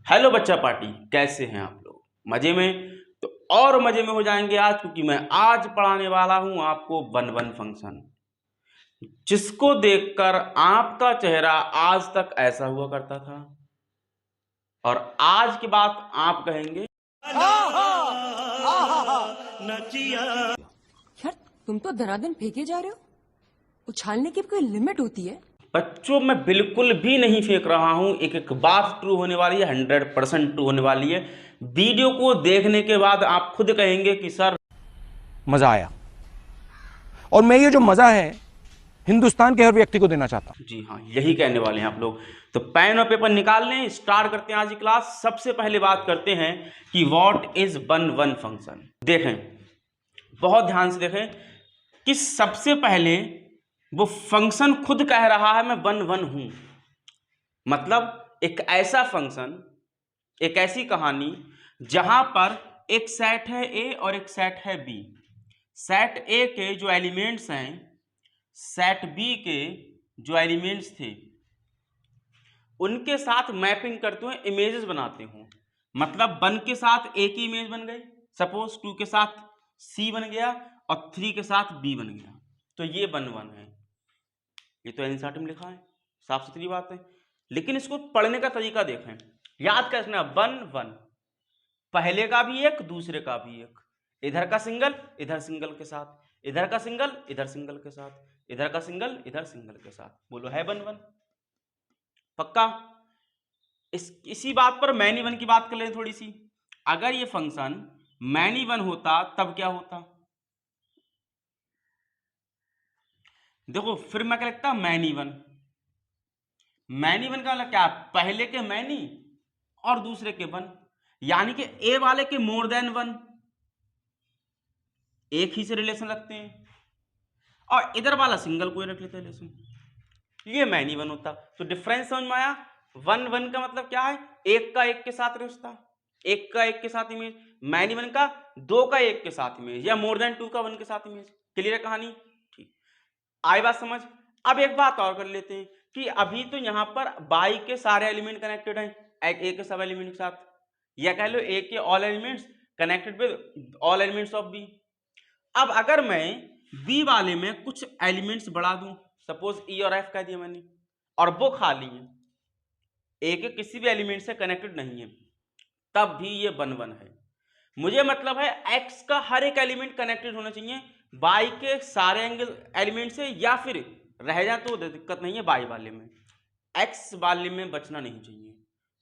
Hello बच्चा party, कैसे हैं आप लोग? मजे में? तो और मजे में हो जाएंगे आज, क्योंकि मैं आज पढ़ाने वाला हूं आपको वन वन फंक्शन, जिसको देखकर आपका चेहरा आज तक ऐसा हुआ करता था और आज की बात आप कहेंगे यार, तुम तो धड़ाधड़ फेंके जा रहे हो। उछालने की कोई लिमिट होती है? बच्चों, मैं बिल्कुल भी नहीं फेंक रहा हूं। एक एक बात ट्रू होने वाली है, 100% ट्रू होने वाली है। वीडियो को देखने के बाद आप खुद कहेंगे कि सर मजा आया, और मैं ये जो मजा है हिंदुस्तान के हर व्यक्ति को देना चाहता हूं। जी हाँ, यही कहने वाले हैं आप लोग। तो पेन और पेपर निकाल लें, स्टार्ट करते हैं आज की क्लास। सबसे पहले बात करते हैं कि what is one one function. देखें, बहुत ध्यान से देखें कि सबसे पहले वो फंक्शन खुद कह रहा है मैं वन वन हूं। मतलब एक ऐसा फंक्शन, एक ऐसी कहानी जहां पर एक सेट है ए और एक सेट है बी। सेट ए के जो एलिमेंट्स हैं, सेट बी के जो एलिमेंट्स थे, उनके साथ मैपिंग करते हुए इमेजेस बनाते हूं। मतलब 1 के साथ ए की इमेज बन गई, सपोज 2 के साथ सी बन गया और 3 के साथ बी बन गया। तो ये वन वन है। ये तो एनसीईआरटी में लिखा है, साफ सुथरी बात है। लेकिन इसको पढ़ने का तरीका देखें। याद क्या रखना, वन वन, पहले का भी एक, दूसरे का भी एक। इधर का सिंगल इधर सिंगल के साथ, इधर का सिंगल इधर सिंगल के साथ, इधर का सिंगल इधर सिंगल के साथ। बोलो है वन वन? पक्का? इसी बात पर मैनी वन की बात कर लें थोड़ी सी। अगर ये फंक्शन मैनी वन होता तब क्या होता? देखो, फिर मैं क्या लिखता, मैनी वन। मैनी वन का मतलब क्या? पहले के मैनी और दूसरे के वन, यानी कि ए वाले के मोर देन वन, एक ही से रिलेशन रखते हैं, और इधर वाला सिंगल कोई रख लेते हैं रिलेशन, ये मैनी वन होता। तो डिफरेंस समझ में आया? वन वन का मतलब क्या है? एक का एक के साथ रिश्ता, एक का एक के साथ इमेज। मैनी वन का दो का एक के साथ इमेज, या मोर देन टू का वन के साथ इमेज। क्लियर है कहानी? ठीक, आई बात समझ? अब एक बात और कर लेते हैं कि अभी तो यहां पर बाई के सारे एलिमेंट कनेक्टेड हैं ए के सब एलिमेंट के साथ, या कह लो ए के all elements connected with all elements of B. अब अगर मैं बी वाले में कुछ एलिमेंट्स बढ़ा दूं, सपोज ई और एफ कह दिया मैंने, और वो खाली है, ए के किसी भी एलिमेंट से कनेक्टेड नहीं है, तब भी ये वन वन है। मुझे मतलब है एक्स का हर एक एलिमेंट कनेक्टेड होना चाहिए बाई के सारे एंगल एलिमेंट से, या फिर रह जाए तो दिक्कत नहीं है बाई वाले में, एक्स वाले में बचना नहीं चाहिए।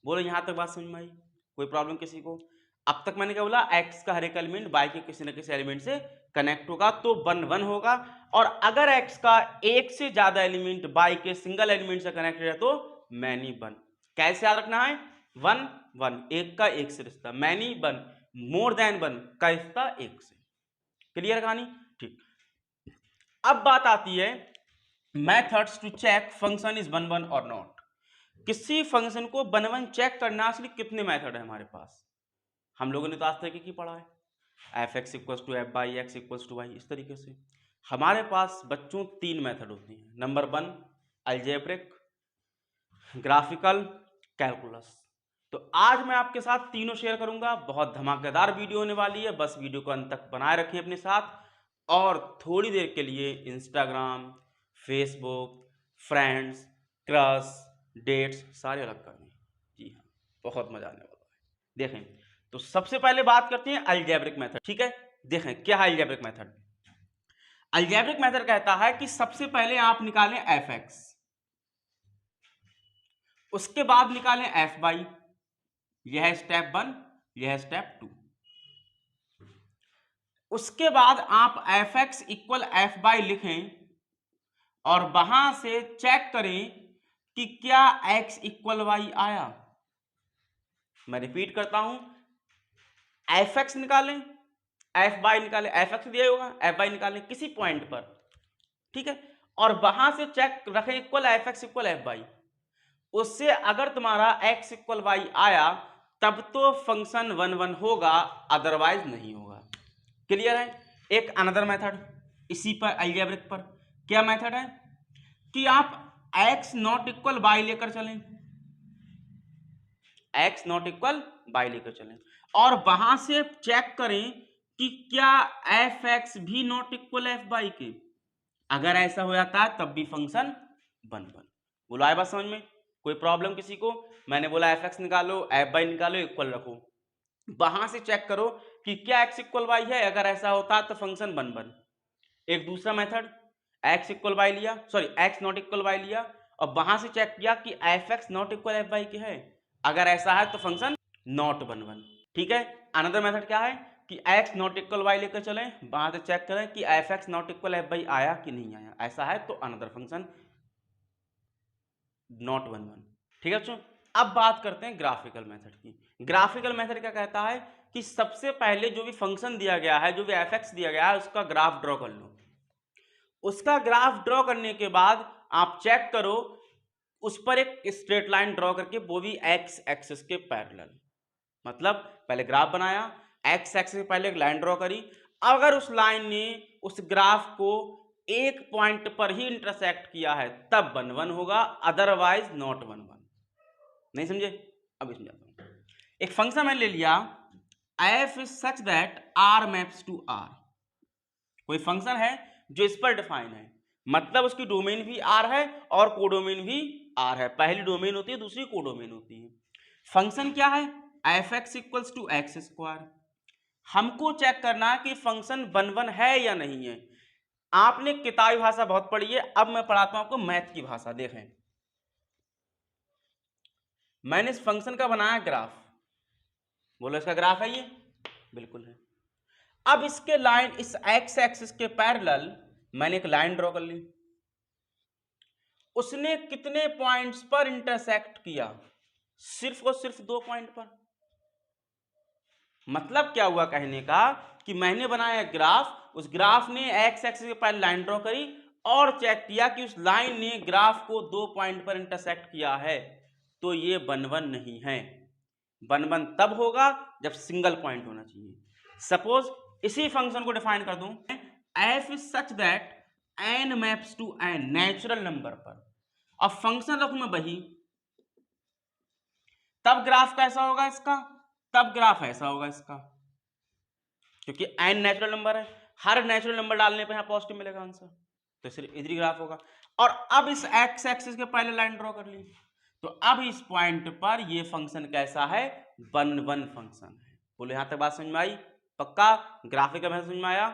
बोलो यहां तक बात समझ में आई? कोई प्रॉब्लम किसी को? अब तक मैंने क्या बोला? एक्स का हर एक एलिमेंट बाई के किसी न किसी एलिमेंट से कनेक्ट होगा तो वन वन होगा, और अगर एक्स का एक से ज्यादा एलिमेंट बाई के सिंगल एलिमेंट से कनेक्टेड है तो मैनी वन। कैसे याद रखना है? वन वन, एक का एक से रिश्ता, many one, more than one का रिश्ता एक से। क्लियर कहानी? ठीक। अब बात आती है methods to check function is one one और नॉट। किसी फंक्शन को वन वन चेक करना के लिए कितने मेथड है हमारे पास? हम लोगों ने तो आज तक की पढ़ा है, F x equals to F by X equals to Y. इस तरीके से हमारे पास बच्चों 3 मेथड होती हैं। Number 1 algebraic, graphical, calculus. तो आज मैं आपके साथ तीनों शेयर करूंगा। बहुत धमाकेदार वीडियो होने वाली है, बस वीडियो को अंत तक बनाए रखिए अपने साथ, और थोड़ी देर के लिए Instagram, Facebook, friends, crush, dates सारे अलग कर दें। जी हाँ, बहुत मजा आने वाला है। देखें, तो सबसे पहले बात करते हैं अलजेब्रिक मेथड। ठीक है, देखें क्या है अलजेब्रिक मेथड। अलजेब्रिक मेथड कहता है कि सबसे पहले आप निकालें एफ एक्स, उसके बाद निकालें एफ बाई। यह है स्टेप 1, यह है स्टेप 2। उसके बाद आप F x equal F by लिखें और वहां से चेक करें कि क्या एक्स इक्वल वाई आया। मैं रिपीट करता हूं, एफ एक्स निकालें, एफ बाई निकालें, एफ एक्स दिया होगा, एफ बाई निकालें किसी पॉइंट पर, ठीक है, और वहां से चेक रखें equal F x equal F by. उससे अगर तुम्हारा एक्स इक्वल वाई आया तब तो फंक्शन वन वन होगा, अदरवाइज नहीं होगा। क्लियर है? एक अनदर मेथड इसी पर अलजेब्रिक पर क्या मेथड है कि आप एक्स नॉट इक्वल वाई लेकर चलें। एक्स नॉट इक्वल वाई लेकर चलें और वहां से चेक करें कि क्या एफ एक्स भी नॉट इक्वल एफ वाई के। अगर ऐसा हो जाता है तब भी फंक्शन बन बन। बोलो आए बात समझ में? कोई प्रॉब्लम किसी को? मैंने बोला एफ एक्स निकालो एफ वाई निकालो इक्वल रखो, वहां से चेक करो कि क्या एक्स इक्वल वाई है। अगर ऐसा होता है तो फंक्शन बन बन। एक दूसरा मेथड, एक्स इक्वल वाई लिया, sorry x not equal y लिया और वहां से चेक किया कि f x not equal f y के है। अगर ऐसा है तो फंक्शन नॉट बन बन। ठीक है। अनदर मेथड क्या है कि एक्स नॉट इक्वल वाई लेकर चलें, वहां से चेक करें कि f x not equal f y आया कि नहीं आया। ऐसा है तो अनदर फंक्शन नॉट बन बन। ठीक है बच्चों। अब बात करते हैं ग्राफिकल मेथड की। ग्राफिकल मेथड क्या कहता है कि सबसे पहले जो भी फंक्शन दिया गया है, जो भी एफ एक्स दिया गया है, उसका ग्राफ ड्रॉ कर लो। उसका ग्राफ ड्रॉ करने के बाद आप चेक करो उस पर एक स्ट्रेट लाइन ड्रॉ करके, वो भी एक्स एक्सिस के पैरेलल। मतलब पहले ग्राफ बनाया, एक्स एक्सिस से पहले एक लाइन ड्रॉ करी। अगर उस लाइन ने उस ग्राफ को एक पॉइंट पर ही इंटरसेक्ट किया है तब वन वन होगा, अदरवाइज नॉट वन वन। नहीं समझे? अभी समझाता हूं। एक फंक्शन मैंने ले लिया f is such that R maps to R. कोई फंक्शन है जो इस पर डिफाइन है, मतलब उसकी डोमेन भी आर है और कोडोमेन भी आर है। पहली डोमेन होती है, दूसरी कोडोमेन होती है। फंक्शन क्या है? F x equals to x square. हमको चेक करना है कि फंक्शन वन वन है या नहीं है। आपने किताबी भाषा बहुत पढ़ी है, अब मैं पढ़ाता हूं आपको मैथ की भाषा। देखें, मैंने इस फंक्शन का बनाया ग्राफ। बोलो इसका ग्राफ है ये? बिल्कुल है। अब इसके लाइन, इस एक्स एक्सिस के पैरेलल मैंने एक लाइन ड्रॉ कर ली। उसने कितने पॉइंट्स पर इंटरसेक्ट किया? सिर्फ और सिर्फ 2 पॉइंट पर। मतलब क्या हुआ कहने का कि मैंने बनाया ग्राफ, उस ग्राफ ने एक्स एक्सिस के पैरेलल लाइन ड्रॉ करी और चेक किया कि उस लाइन ने ग्राफ को 2 पॉइंट पर इंटरसेक्ट किया है, तो ये वन वन नहीं है। वन वन तब होगा जब सिंगल पॉइंट होना चाहिए। सपोज इसी फंक्शन को डिफाइन कर दूं, f is such that N maps to N, natural number पर। अब फंक्शन रखूं मैं वही, तब ग्राफ कैसा होगा इसका? तब ग्राफ ऐसा होगा इसका, क्योंकि एन नेचुरल नंबर है। हर नेचुरल नंबर डालने पे यहां पॉजिटिव मिलेगा आंसर, तो सिर्फ इधर ग्राफ होगा। और अब इस एक्स एक्सिस के पहले लाइन ड्रॉ कर ली, तो अब इस पॉइंट पर ये फंक्शन कैसा है? वन वन फंक्शन है। बोलो यहां तक बात समझ में आई? पक्का? ग्राफिकल मेथड समझ में आया,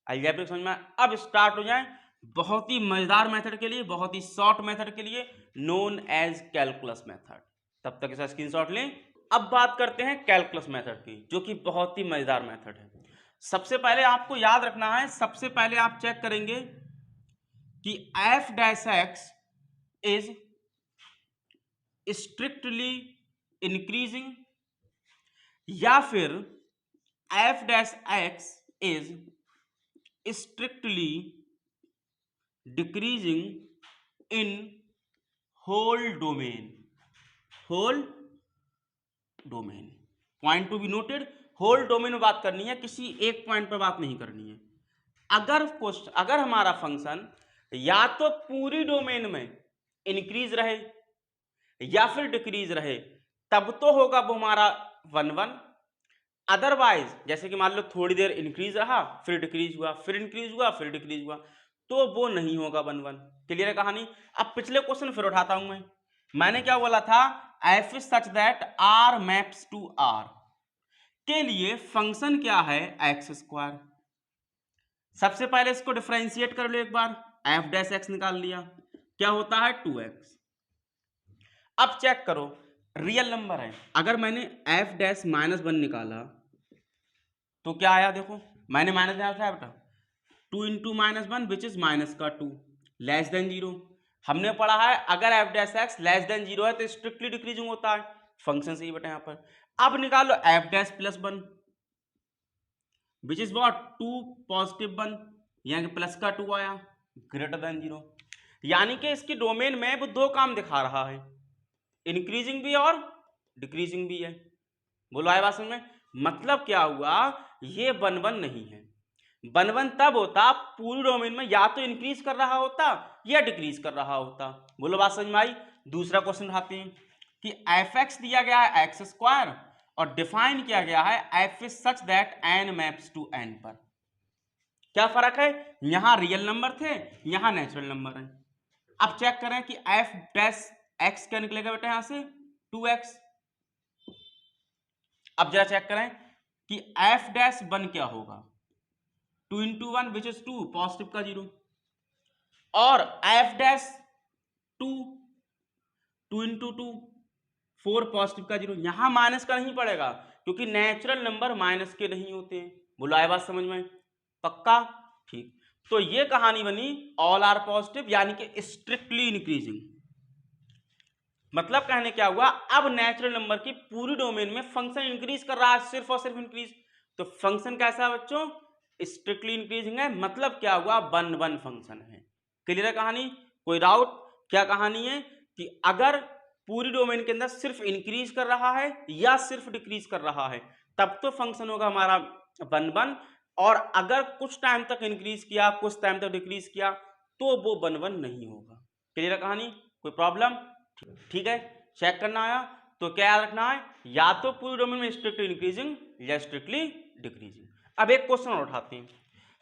अलजेब्रिक समझ में आया? अब स्टार्ट हो जाए बहुत ही मजेदार मेथड के लिए, बहुत ही शॉर्ट मेथड के लिए, नोन एज कैलकुलस मेथड। तब तक इसका स्क्रीनशॉट लें। अब बात करते हैं कैलकुलस मेथड की, जो कि बहुत ही मजेदार मेथड है। सबसे पहले आपको याद रखना है, सबसे पहले आप चेक करेंगे कि f dash x is strictly increasing या फिर f dash x is strictly decreasing in whole domain. Whole domain, point to be noted, whole domain में बात करनी है, किसी एक पॉइंट पर बात नहीं करनी है। अगर हमारा फंक्शन या तो पूरी डोमेन में इंक्रीज रहे या फिर डिक्रीज रहे, तब तो होगा वो हमारा वन वन। अदरवाइज जैसे कि मान लो थोड़ी देर इंक्रीज रहा, फिर डिक्रीज हुआ, फिर इंक्रीज हुआ, फिर डिक्रीज हुआ, तो वो नहीं होगा वन वन। क्लियर है कहानी? अब पिछले क्वेश्चन फिर उठाता हूं मैंने क्या बोला था? F is such that R maps to R के लिए फंक्शन क्या है? X square. सबसे पहले इसको डिफरेंशिएट कर लो एक बार, एफ डैश एक्स निकाल लिया, क्या होता है? 2x। अब चेक करो, रियल नंबर है। अगर मैंने एफ डैश -1 निकाला तो क्या आया? देखो मैंने माइनस निकाला बेटा, 2 into -1 which is -2 less than 0। हमने पढ़ा है अगर F dash x less than 0 है तो स्ट्रिक्टली डिक्रीजिंग होता है, फंक्शन सही बेटा यहां पर। अब निकालो F dash +1 which is what? 2 +1, यानी कि प्लस का 2 आया, ग्रेटर देन 0। यानी कि इसकी डोमेन में वो 2 काम दिखा रहा है, इंक्रीजिंग भी और डिक्रीजिंग भी है। बोलो आए बात समझ में? मतलब क्या हुआ? ये वन वन नहीं है। वन वन तब होता पूरी डोमेन में या तो इंक्रीज कर रहा होता या डिक्रीज कर रहा होता। बोलो बात समझ में आई? दूसरा क्वेश्चन उठाते हैं। कि एफ एक्स दिया गया है एक्स स्क्वायर और डिफाइन किया गया है f is such that N maps to N पर। क्या फर्क है, यहां रियल नंबर थे, यहां नेचुरल नंबर है। अब चेक करें कि एफ डैश एक्स क्या निकलेगा बेटा, यहां से 2x। अब जरा चेक करें कि एफ डैश 1 क्या होगा, 2 इंटू 1 विच इज 2, पॉजिटिव का 0, और एफ डैश 2, 2 इंटू 2 4, पॉजिटिव का 0। यहां माइनस का नहीं पड़ेगा क्योंकि नेचुरल नंबर माइनस के नहीं होते हैं। बोलो आए बात समझ में, पक्का? ठीक, तो ये कहानी बनी ऑल आर पॉजिटिव यानी कि स्ट्रिक्टली इंक्रीजिंग। मतलब कहने क्या हुआ, अब नेचुरल नंबर की पूरी डोमेन में फंक्शन इंक्रीज कर रहा है, सिर्फ और सिर्फ इंक्रीज। तो फंक्शन कैसा है बच्चों, स्ट्रिक्टली इंक्रीजिंग है। मतलब क्या हुआ, 1 1 फंक्शन है। क्लियर है कहानी, कोई डाउट? क्या कहानी है कि अगर पूरी डोमेन के अंदर सिर्फ इंक्रीज कर रहा है या सिर्फ डिक्रीज कर रहा है तब तो फंक्शन होगा हमारा 1 1, और अगर कुछ टाइम तक इंक्रीज किया कुछ टाइम तक डिक्रीज किया तो वो 1 1 नहीं होगा। क्लियर है कहानी, कोई प्रॉब्लम? ठीक है, चेक करना आया तो क्या याद रखना है, या तो पूरी डोमेन में स्ट्रिक्टली इंक्रीजिंग या स्ट्रिक्टली डिक्रीजिंग। अब एक क्वेश्चन और उठाते हैं।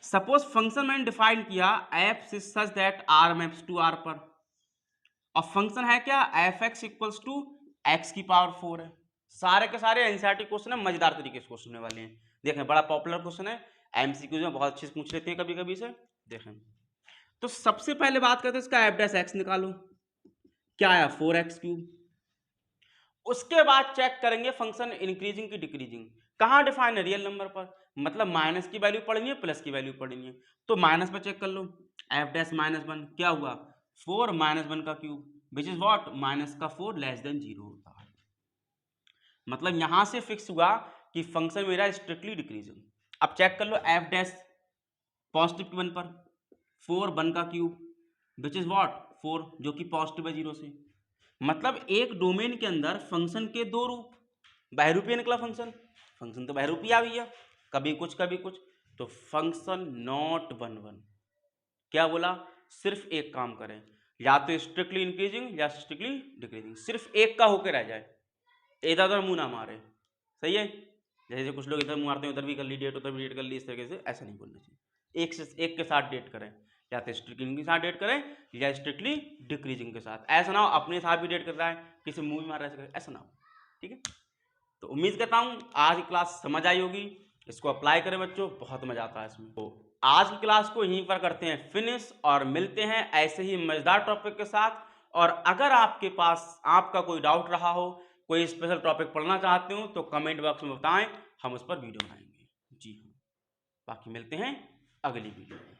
सपोज फंक्शन मैंने डिफाइन किया f is such that R maps to R पर, और फंक्शन है क्या, f x equals to x की पावर 4 है। सारे के सारे एनसीईआरटी क्वेश्चन है, मजेदार तरीके से क्वेश्चन होने वाले हैं। देखें बड़ा पॉपुलर क्वेश्चन है, एमसीक्यूज में बहुत अच्छे से पूछ लेते हैं कभी कभी से। देखें तो सबसे पहले बात करते हैं इसका एफ डैश एक्स निकालो, क्या आया 4x³। उसके बाद चेक करेंगे फंक्शन इंक्रीजिंग की डिक्रीजिंग। कहां डिफाइन है, रियल नंबर पर, मतलब माइनस की वैल्यू पढ़नी है प्लस की वैल्यू पढ़नी है। तो माइनस पर चेक कर लो, एफ डैश -1 क्या हुआ, 4 -1 का cube which is what, minus का 4 लेस देन 0 होता है। मतलब यहां से फिक्स हुआ कि फंक्शन मेरा स्ट्रिक्टली डिक्रीजिंग। अब चेक कर लो एफ डैश पॉजिटिव 1 पर 4 1 का क्यूब विच इज व्हाट 4, जो कि पॉजिटिव है 0 से। मतलब एक डोमेन के अंदर फंक्शन के दो रूप, बहुरूपीय निकला फंक्शन, फंक्शन तो बहुरूपीय आ गया, कभी कुछ कभी कुछ। तो फंक्शन नॉट 1 1, क्या बोला, सिर्फ एक काम करें, या तो स्ट्रिक्टली इंक्रीजिंग या स्ट्रिक्टली डिक्रीजिंग, सिर्फ एक का होकर रह जाए, इधर उधर मुंह ना मारे। सही है, जैसे कुछ लोग इधर मुंह मारते हैं, उधर भी कर ली डेट उधर भी डेट कर ली, इस तरीके से ऐसा नहीं बोलना चाहिए। एक के साथ डेट करें, या तो स्ट्रिक्टली के साथ डेट करें या स्ट्रिक्टली डिक्रीजिंग के साथ। ऐसा ना हो अपने साथ भी डेट कर रहा है किसी मुंह भी मार रहा है, ऐसा ना हो। ठीक है, तो उम्मीद करता हूँ आज की क्लास समझ आई होगी, इसको अप्लाई करें बच्चों, बहुत मजा आता है इसमें। तो आज की क्लास को यहीं पर करते हैं फिनिश, और मिलते हैं ऐसे ही मजेदार टॉपिक के साथ। और अगर आपके पास आपका कोई डाउट रहा हो, कोई स्पेशल टॉपिक पढ़ना चाहते हो तो कमेंट बॉक्स में बताएं, हम उस पर वीडियो बनाएंगे। जी हाँ, बाकी मिलते हैं अगली वीडियो में।